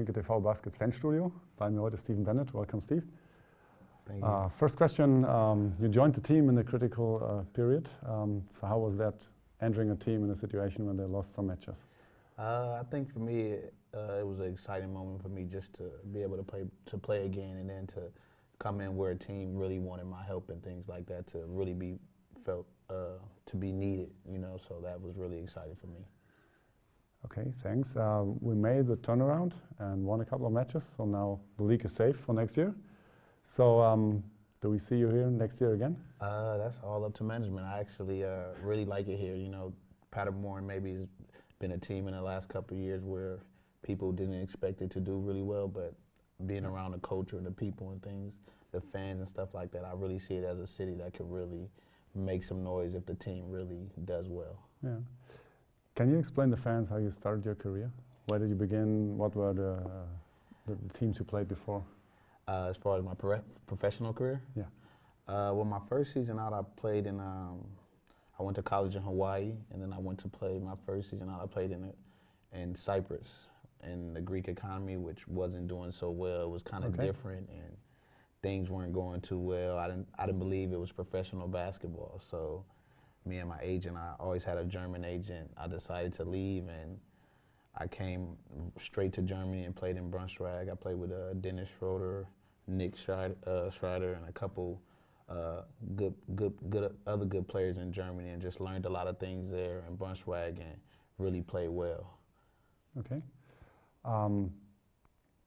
Klinke TV Baskets Fanstudio. Bei mir heute Steven Bennett. Welcome, Steve. Thank you. First question, you joined the team in a critical period. So how was that, entering a team in a situation when they lost some matches? I think for me, it was an exciting moment for me just to be able to play again, and then to come in where a team really wanted my help and things like that, to really be felt to be needed, you know. So that was really exciting for me. Okay, thanks. We made the turnaround and won a couple of matches, so now the league is safe for next year. So do we see you here next year again? That's all up to management. I actually really like it here. You know, Paderborn maybe has been a team in the last couple of years where people didn't expect it to do really well, but being around the culture and the people and things, the fans and stuff like that, I really see it as a city that could really make some noise if the team really does well. Yeah. Can you explain to fans how you started your career? Where did you begin? What were the teams you played before? As far as my professional career? Yeah. Well, my first season out, I played in, I went to college in Hawaii, and then I went to play my first season out, I played in Cyprus, in the Greek economy, which wasn't doing so well. It was kind of different, and things weren't going too well. I didn't believe it was professional basketball. So me and my agent, I always had a German agent, I decided to leave, and I came straight to Germany and played in Braunschweig. I played with Dennis Schroeder, Nick Schreider, and a couple other good players in Germany, and just learned a lot of things there in Braunschweig and really played well. Okay.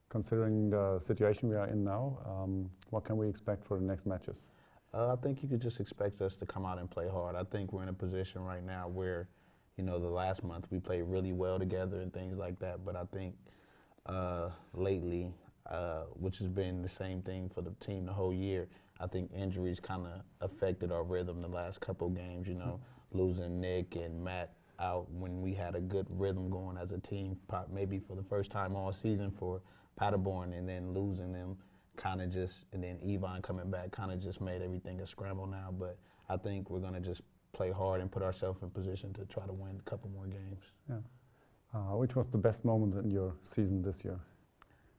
Considering the situation we are in now, what can we expect for the next matches? I think you could just expect us to come out and play hard. I think we're in a position right now where, you know, the last month we played really well together and things like that, but I think lately, which has been the same thing for the team the whole year, I think injuries kind of affected our rhythm the last couple games, you know, losing Nick and Matt out when we had a good rhythm going as a team, maybe for the first time all season for Paderborn, and then losing them kind of just, and then Yvonne coming back kind of just made everything a scramble now. But I think we're going to just play hard and put ourselves in position to try to win a couple more games. Yeah. Which was the best moment in your season this year?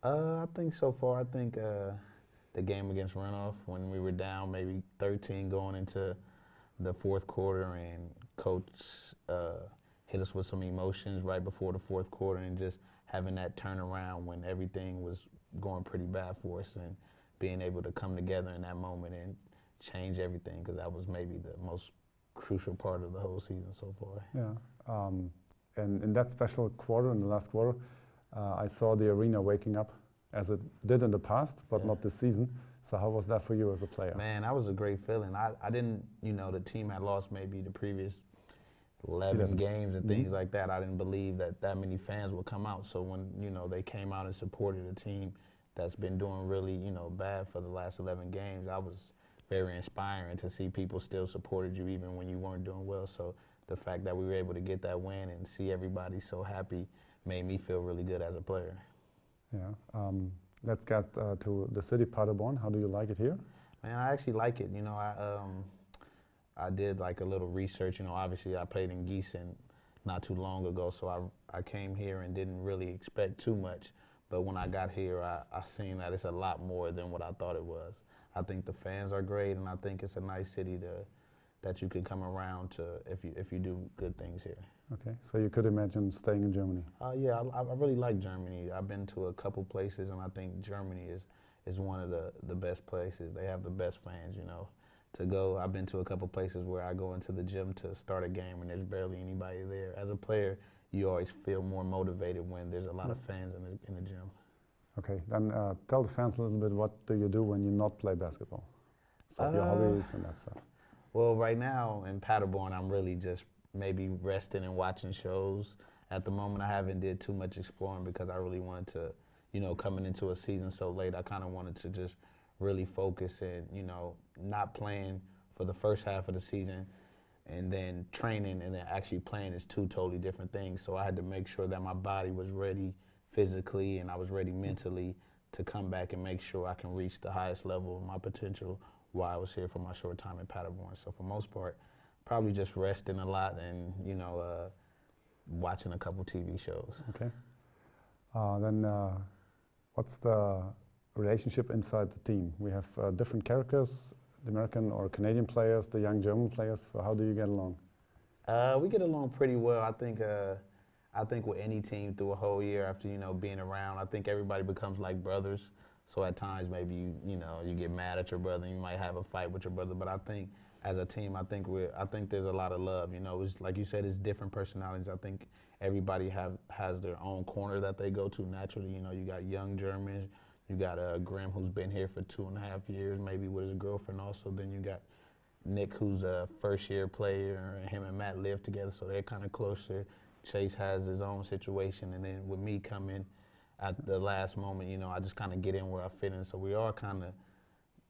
I think so far, I think the game against Renoff, when we were down maybe 13 going into the fourth quarter, and coach hit us with some emotions right before the fourth quarter, and just having that turnaround when everything was going pretty bad for us, and being able to come together in that moment and change everything, because that was maybe the most crucial part of the whole season so far. Yeah, and in that special quarter, in the last quarter, I saw the arena waking up as it did in the past, but not this season. So how was that for you as a player? Man, that was a great feeling. I didn't, you know, the team had lost maybe the previous 11 games and things like that. I didn't believe that many fans would come out. So when, you know, they came out and supported a team that's been doing really, you know, bad for the last 11 games, I was very inspiring to see people still supported you even when you weren't doing well. So the fact that we were able to get that win and see everybody so happy made me feel really good as a player. Yeah. Let's get to the city Paderborn. How do you like it here? Man, I actually like it. You know, I did like a little research. You know, obviously I played in Gießen not too long ago, so I came here and didn't really expect too much. But when I got here, I seen that it's a lot more than what I thought it was. I think the fans are great, and I think it's a nice city that you can come around to if you do good things here. Okay, so you could imagine staying in Germany? Yeah, I really like Germany. I've been to a couple places, and I think Germany is one of the best places. They have the best fans, you know, to go. I've been to a couple places where I go into the gym to start a game, and there's barely anybody there. As a player, you always feel more motivated when there's a lot of fans in the gym. Okay, then tell the fans a little bit, what do you do when you not play basketball? So your hobbies and that stuff. Well, right now in Paderborn, I'm really just maybe resting and watching shows. At the moment, I haven't did too much exploring because I really wanted to, you know, coming into a season so late, I kind of wanted to just really focus and, you know, not playing for the first half of the season and then training and then actually playing is two totally different things. So I had to make sure that my body was ready physically and I was ready mentally to come back and make sure I can reach the highest level of my potential while I was here for my short time in Paderborn. So for most part, probably just resting a lot and, you know, watching a couple TV shows. Okay. Then What's the relationship inside the team? We have different characters, the American or Canadian players, the young German players. So how do you get along? We get along pretty well. I think with any team through a whole year after being around, I think everybody becomes like brothers. So at times maybe you get mad at your brother, and you might have a fight with your brother. But I think as a team, I think there's a lot of love. It's like you said, it's different personalities. I think everybody has their own corner that they go to naturally. You got young Germans, you got Grim, who's been here for 2.5 years, maybe with his girlfriend also. Then you got Nick, who's a first-year player, and him and Matt live together, so they're kind of closer. Chase has his own situation, and then with me coming at the last moment, I just kind of get in where I fit in. So we are kind of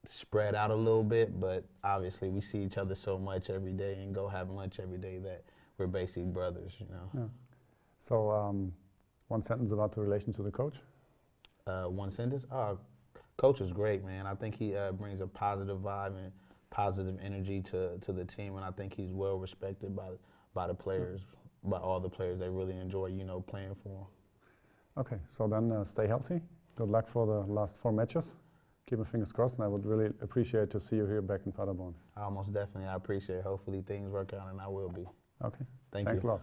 spread out a little bit, but obviously we see each other so much every day and go have lunch every day that we're basically brothers. Yeah. So one sentence about the relation to the coach? One sentence? Coach is great, man. I think he brings a positive vibe and positive energy to the team, and I think he's well respected by the players, by all the players. They really enjoy, playing for him. Okay, so then stay healthy. Good luck for the last 4 matches. Keep my fingers crossed, and I would really appreciate to see you here back in Paderborn. Most definitely. I appreciate it. Hopefully things work out, and I will be. Okay. Thanks a lot.